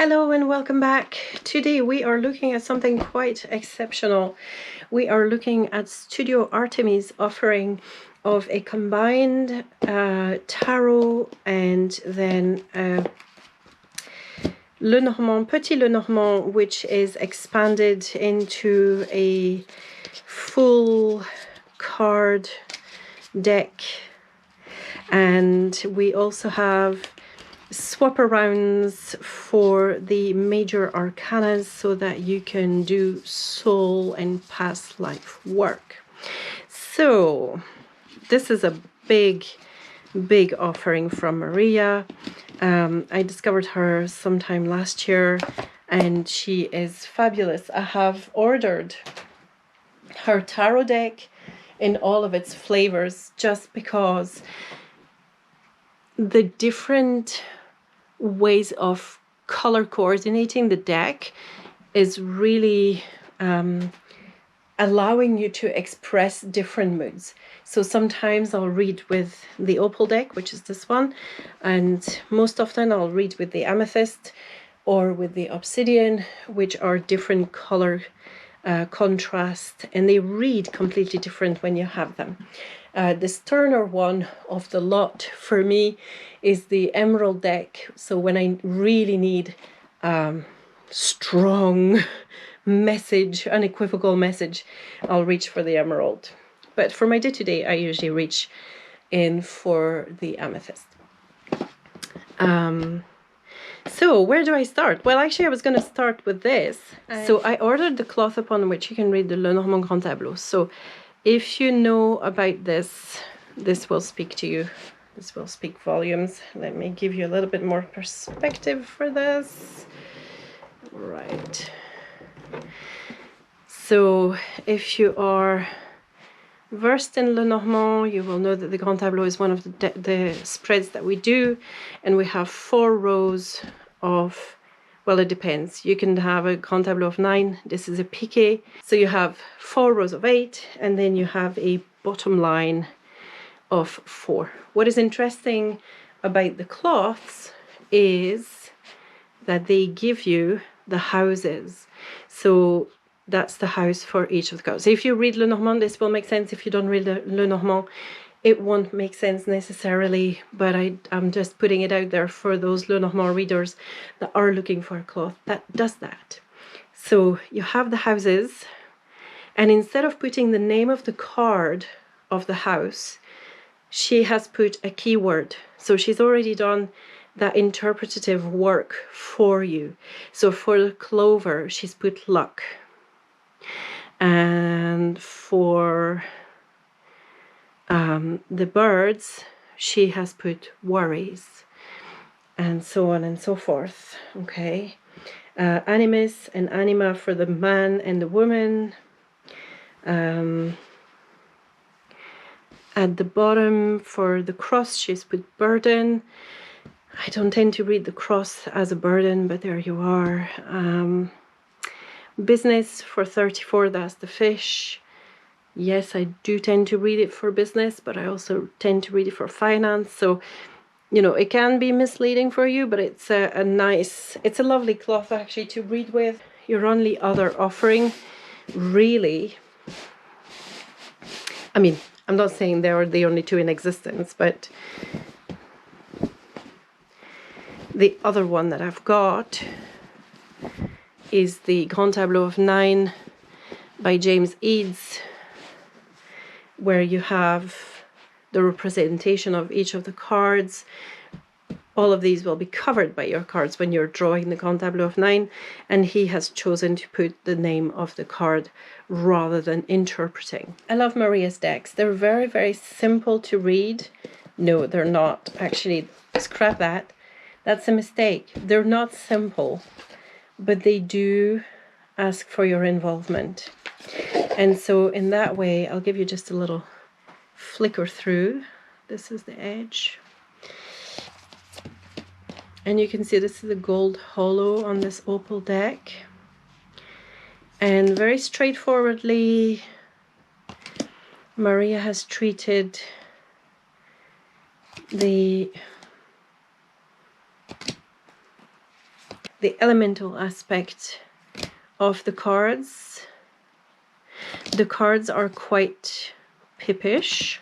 Hello and welcome back. Today we are looking at something quite exceptional. We are looking at Studio Artemy's offering of a combined tarot and then Lenormand, Petit Lenormand, which is expanded into a full card deck. And we also have swap arounds for the major arcanas so that you can do soul and past life work. So this is a big offering from Maria. I discovered her sometime last year and she is fabulous. I have ordered her tarot deck in all of its flavors just because the different ways of color coordinating the deck is really allowing you to express different moods. So sometimes I'll read with the Opal deck, which is this one, and most often I'll read with the Amethyst or with the Obsidian, which are different color contrast, and they read completely different when you have them. The sterner one of the lot for me is the Emerald deck. So when I really need strong message, unequivocal message, I'll reach for the Emerald. But for my day-to-day, I usually reach in for the Amethyst. So where do I start? Well, actually, I was going to start with this. So I ordered the cloth upon which you can read the Lenormand Grand Tableau. So if you know about this, this will speak to you. This will speak volumes. Let me give you a little bit more perspective for this. Right. So if you are versed in Lenormand, you will know that the Grand Tableau is one of the spreads that we do, and we have 4 rows of, well, it depends. You can have a Grand Tableau of 9. This is a piqué. So you have 4 rows of 8, and then you have a bottom line of 4. What is interesting about the cloths is that they give you the houses. So that's the house for each of the cards. So if you read Lenormand, this will make sense. If you don't read Lenormand, it won't make sense necessarily, but I'm just putting it out there for those Lenormand readers that are looking for a cloth that does that. So you have the houses, and instead of putting the name of the card of the house, she has put a keyword. So she's already done that interpretative work for you. So for the clover, she's put luck. And for the birds, she has put worries, and so on and so forth. Okay. Animus and anima for the man and the woman. At the bottom for the cross, she's put burden. I don't tend to read the cross as a burden, but there you are. Business for 34, that's the fish. Yes, I do tend to read it for business, but I also tend to read it for finance. So, you know, it can be misleading for you, but it's a nice, it's a lovely cloth actually to read with. Your only other offering, really, I mean, I'm not saying they are the only 2 in existence, but the other one that I've got is the Grand Tableau of 9 by James Eads, where you have the representation of each of the cards. All of these will be covered by your cards when you're drawing the Grand Tableau of 9, and he has chosen to put the name of the card rather than interpreting. I love Maria's decks. They're very, very simple to read. No, they're not. Actually, scrap that. That's a mistake. They're not simple, but they do ask for your involvement. And so in that way, I'll give you just a little flicker through. This is the edge. And you can see this is a gold hollow on this opal deck. And very straightforwardly, Maria has treated the the elemental aspect of the cards. The cards are quite pippish,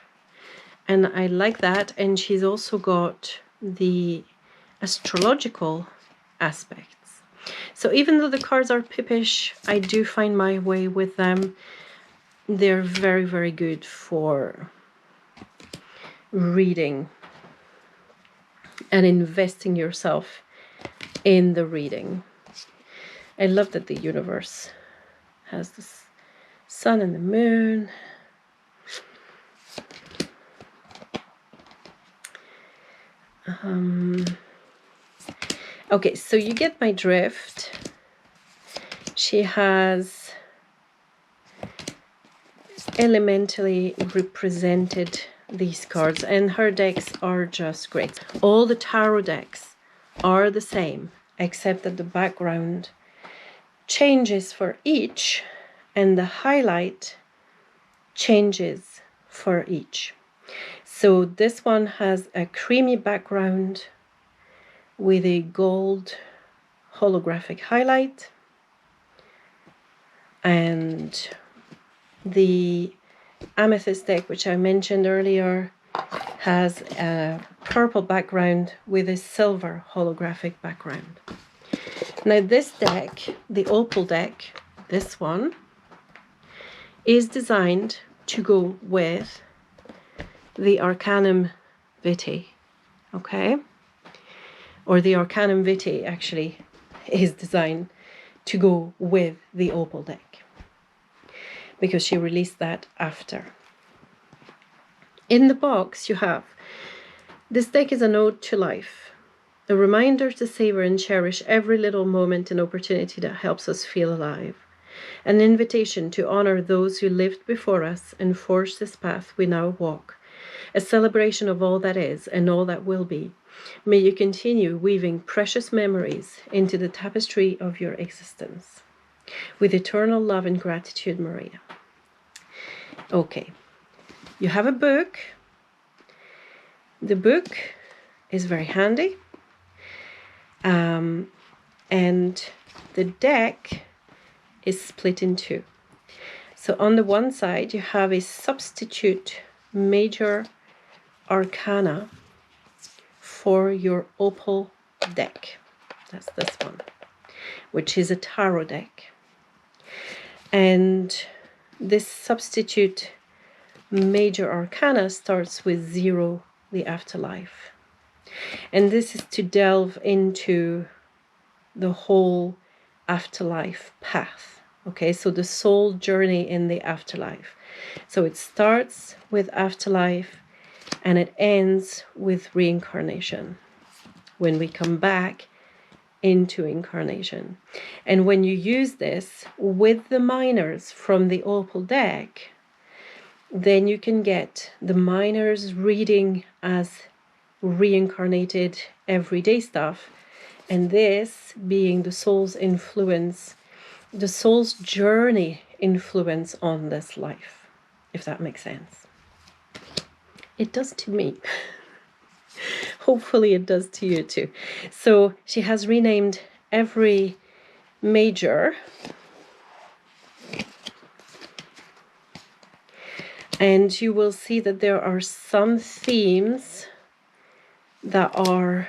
and I like that. And she's also got the astrological aspects. So even though the cards are pippish, I do find my way with them. They're very, very good for reading and investing yourself in the reading. I love that the universe has the sun and the moon. Okay, so you get my drift. She has elementally represented these cards, and her decks are just great. All the tarot decks are the same, except that the background changes for each, and the highlight changes for each. So this one has a creamy background with a gold holographic highlight, and the amethyst deck, which I mentioned earlier, has a purple background with a silver holographic background. Now this deck, the Opal deck, this one, is designed to go with the Arcanum Vitae, okay? Or the Arcanum Vitae actually is designed to go with the Opal deck, because she released that after. In the box you have, this deck is an ode to life, a reminder to savor and cherish every little moment and opportunity that helps us feel alive, an invitation to honor those who lived before us and forged this path we now walk, a celebration of all that is and all that will be. May you continue weaving precious memories into the tapestry of your existence. With eternal love and gratitude, Maria. Okay, you have a book. The book is very handy. And the deck is split in two. So on the one side, you have a substitute major arcana for your Opal deck. That's this one, which is a tarot deck. And this substitute major arcana starts with 0, the afterlife. And this is to delve into the whole afterlife path. Okay, so the soul journey in the afterlife. So it starts with afterlife and it ends with reincarnation, when we come back into incarnation. And when you use this with the minors from the Opal deck, then you can get the minors reading as reincarnated everyday stuff, and this being the soul's influence, the soul's journey influence on this life, if that makes sense. It does to me. Hopefully it does to you too. So she has renamed every major, and you will see that there are some themes that are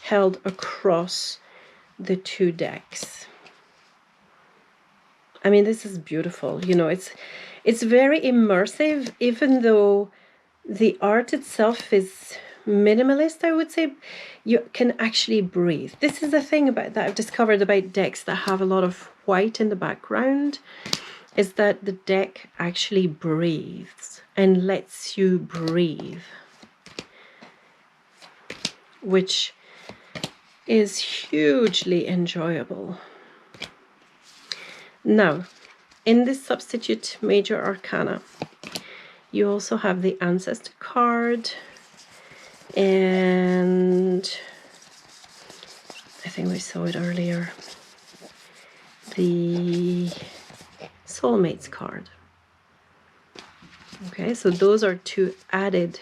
held across the two decks. I mean, this is beautiful. You know, it's very immersive, even though the art itself is minimalist, I would say. You can actually breathe. This is the thing about that I've discovered about decks that have a lot of white in the background, is that the deck actually breathes and lets you breathe, which is hugely enjoyable. Now, in this substitute major arcana, you also have the ancestor card, and I think we saw it earlier, the soulmates card. Okay, so those are two added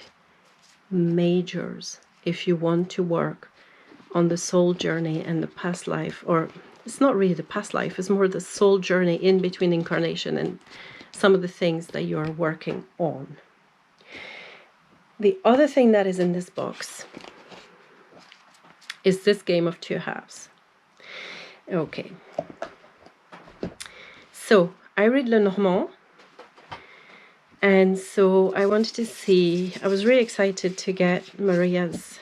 majors if you want to work on the soul journey and the past life, or it's not really the past life, it's more the soul journey in between incarnation and some of the things that you're working on. The other thing that is in this box is this game of two halves. Okay. So I read Lenormand, and so I wanted to see, I was really excited to get Maria's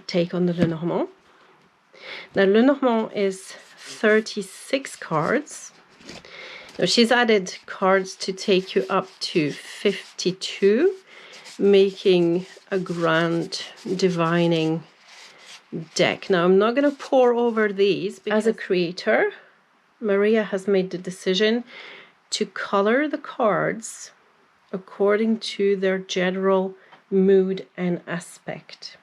take on the Lenormand. Now Lenormand is 36 cards. Now she's added cards to take you up to 52, making a grand divining deck. Now I'm not going to pour over these because as a creator, Maria has made the decision to color the cards according to their general mood and aspect.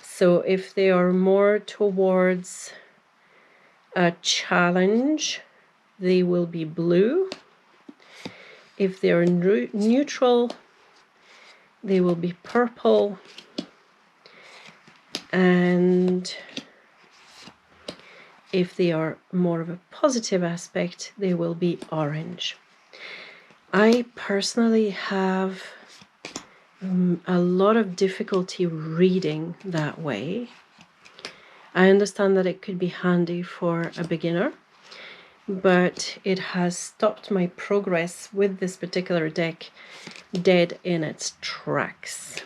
So if they are more towards a challenge, they will be blue. If they are neutral, they will be purple. And if they are more of a positive aspect, they will be orange. I personally have a lot of difficulty reading that way. I understand that it could be handy for a beginner, but it has stopped my progress with this particular deck dead in its tracks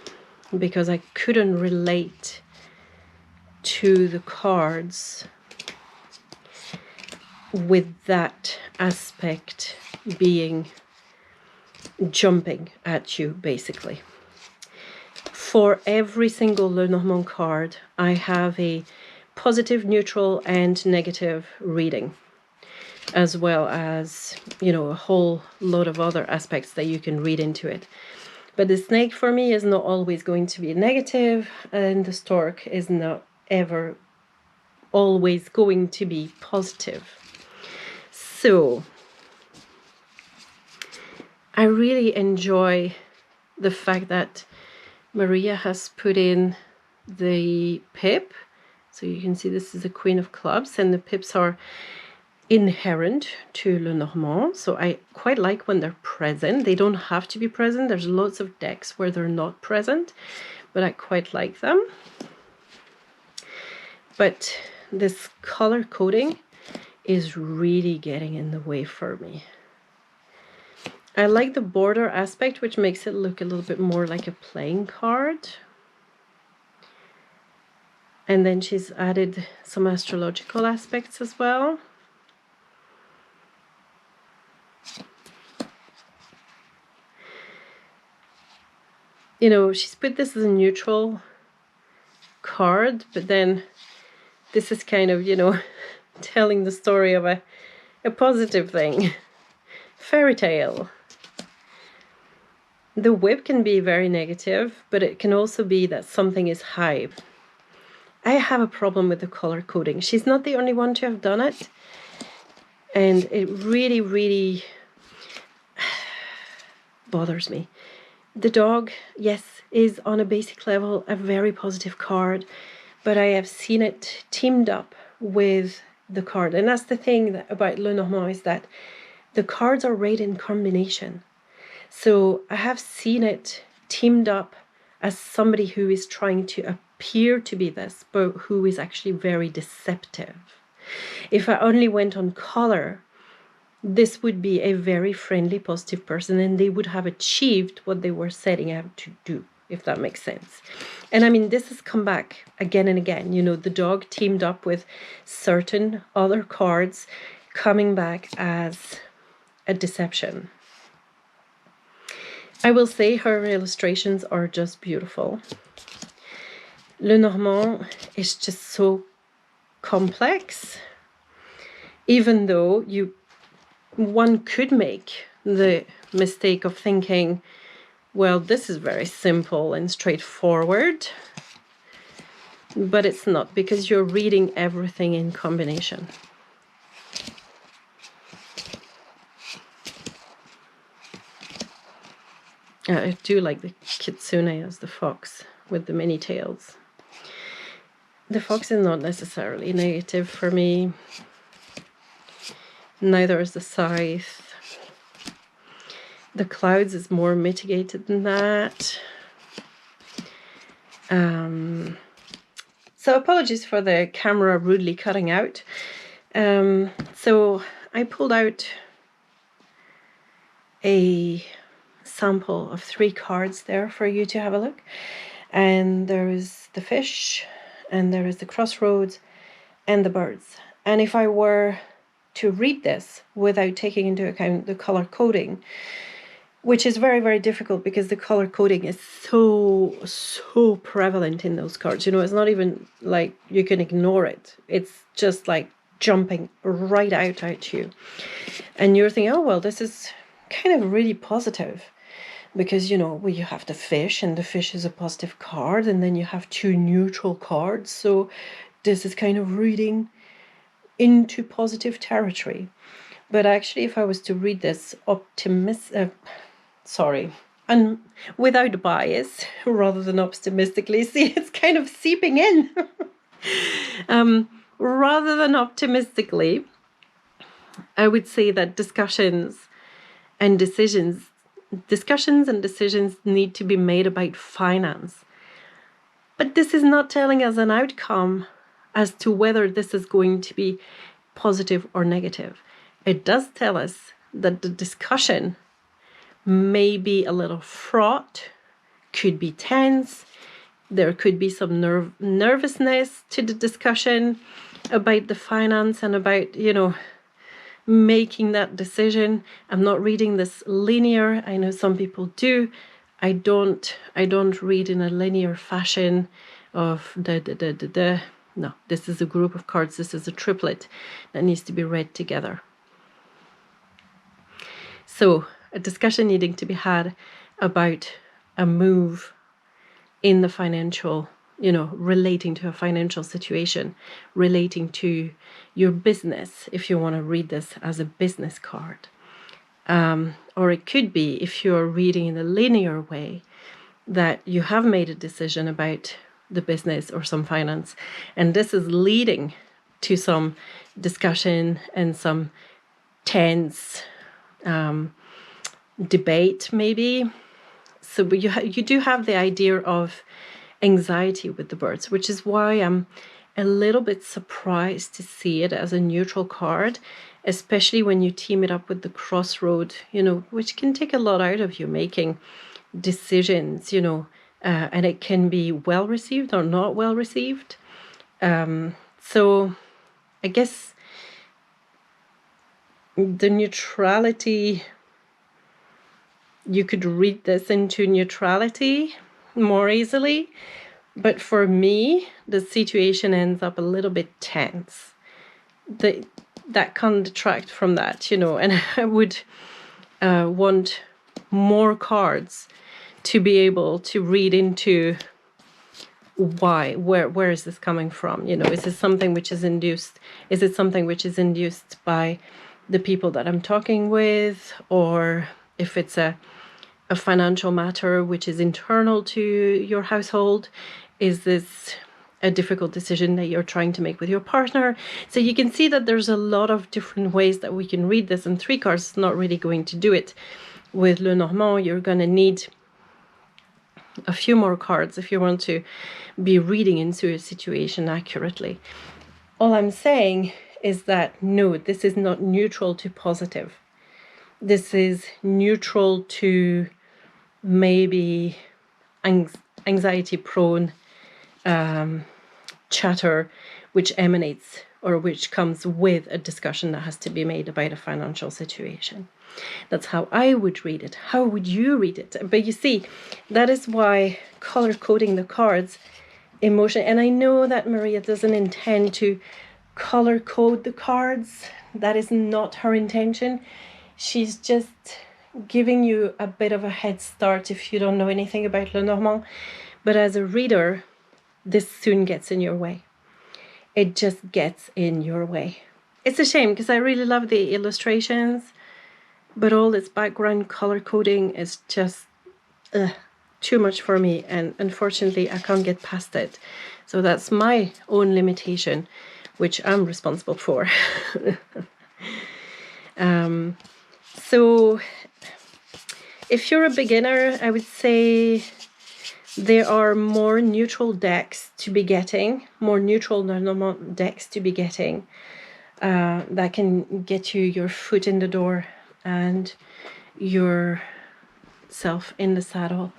because I couldn't relate to the cards with that aspect being jumping at you, basically. For every single Lenormand card, I have a positive, neutral, and negative reading, as well as, you know, a whole lot of other aspects that you can read into it. But the snake for me is not always going to be negative, and the stork is not ever always going to be positive. So I really enjoy the fact that Maria has put in the pip. So you can see this is a Queen of Clubs, and the pips are inherent to Lenormand. So I quite like when they're present. They don't have to be present. There's lots of decks where they're not present, but I quite like them. But this color coding is really getting in the way for me. I like the border aspect, which makes it look a little bit more like a playing card. And then she's added some astrological aspects as well. You know, she's put this as a neutral card, but then this is kind of, you know, telling the story of a positive thing. Fairy tale. The whip can be very negative, but it can also be that something is high. I have a problem with the color coding. She's not the only one to have done it. And it really, really bothers me. The dog, yes, is on a basic level a very positive card, but I have seen it teamed up with the card. And that's the thing about Lenormand, is that the cards are read in combination. So I have seen it teamed up as somebody who is trying to appear to be this, but who is actually very deceptive. If I only went on color, this would be a very friendly, positive person, and they would have achieved what they were setting out to do, if that makes sense. And I mean, this has come back again and again. You know, the dog teamed up with certain other cards coming back as a deception. I will say her illustrations are just beautiful. Lenormand is just so complex, even though one could make the mistake of thinking, well, this is very simple and straightforward, but it's not, because you're reading everything in combination. I do like the kitsune as the fox with the many tails. The fox is not necessarily negative for me. Neither is the scythe. The clouds is more mitigated than that. So apologies for the camera rudely cutting out. So I pulled out a sample of 3 cards there for you to have a look. And there is the fish, and there is the crossroads, and the birds. And if I were to read this without taking into account the color coding, which is very, very difficult because the color coding is so prevalent in those cards. You know, it's not even like you can ignore it. It's just like jumping right out at you. And you're thinking, oh, well, this is kind of really positive. Because, you know, well, you have the fish, and the fish is a positive card, and then you have 2 neutral cards. So this is kind of reading into positive territory. But actually, if I was to read this and without bias, rather than optimistically, see, it's kind of seeping in. Rather than optimistically, I would say that discussions and decisions need to be made about finance. But this is not telling us an outcome as to whether this is going to be positive or negative. It does tell us that the discussion may be a little fraught, could be tense. There could be some nervousness to the discussion about the finance and about, you know, making that decision. I'm not reading this linear. I know some people do. I don't read in a linear fashion of No, this is a group of cards. This is a triplet that needs to be read together. So a discussion needing to be had about a move in the financial, you know, relating to a financial situation, relating to your business, if you want to read this as a business card. Or it could be, if you're reading in a linear way, that you have made a decision about the business or some finance, and this is leading to some discussion and some tense debate, maybe. So you do have the idea of anxiety with the birds, which is why I'm a little bit surprised to see it as a neutral card, especially when you team it up with the crossroad, you know, which can take a lot out of you making decisions, you know, and it can be well received or not well received. So I guess the neutrality, you could read this into neutrality more easily. But for me, the situation ends up a little bit tense. That can detract from that, you know, and I would want more cards to be able to read into why, where is this coming from? You know, is this something which is induced? Is it something which is induced by the people that I'm talking with? Or if it's a financial matter which is internal to your household, is this a difficult decision that you're trying to make with your partner? So you can see that there's a lot of different ways that we can read this, and 3 cards is not really going to do it. With Lenormand, you're going to need a few more cards if you want to be reading into a situation accurately. All I'm saying is that no, this is not neutral to positive. This is neutral to maybe anxiety prone chatter which emanates or which comes with a discussion that has to be made about a financial situation. That's how I would read it. How would you read it? But you see, that is why color coding the cards, emotion, and I know that Maria doesn't intend to color code the cards. That is not her intention. She's just giving you a bit of a head start if you don't know anything about Lenormand. But as a reader, this soon gets in your way. It just gets in your way. It's a shame because I really love the illustrations, but all this background color coding is just too much for me, and unfortunately I can't get past it. So that's my own limitation, which I'm responsible for. So if you're a beginner, I would say there are more neutral decks to be getting, more neutral Lenormand decks to be getting, that can get you your foot in the door and yourself in the saddle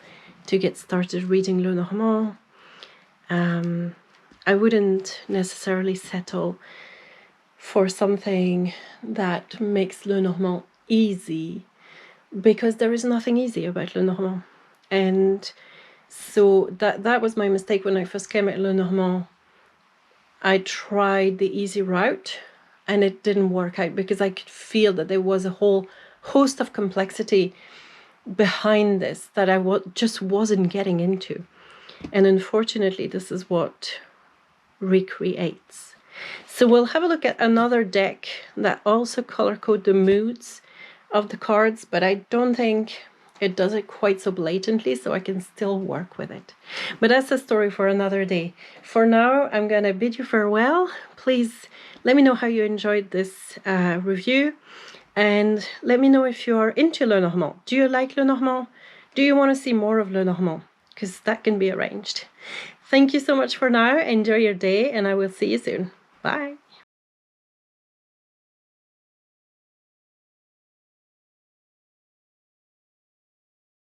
to get started reading Lenormand. I wouldn't necessarily settle for something that makes Lenormand easy, because there is nothing easy about Lenormand. And so that was my mistake when I first came at Lenormand. I tried the easy route and it didn't work out, because I could feel that there was a whole host of complexity behind this that I just wasn't getting into. And unfortunately, this is what recreates. So we'll have a look at another deck that also color code the moods of the cards, but I don't think it does it quite so blatantly, so I can still work with it. But that's a story for another day. For now, I'm going to bid you farewell. Please let me know how you enjoyed this review, and let me know if you are into Lenormand. Do you like Lenormand? Do you want to see more of Lenormand? Because that can be arranged. Thank you so much for now. Enjoy your day, and I will see you soon. Bye.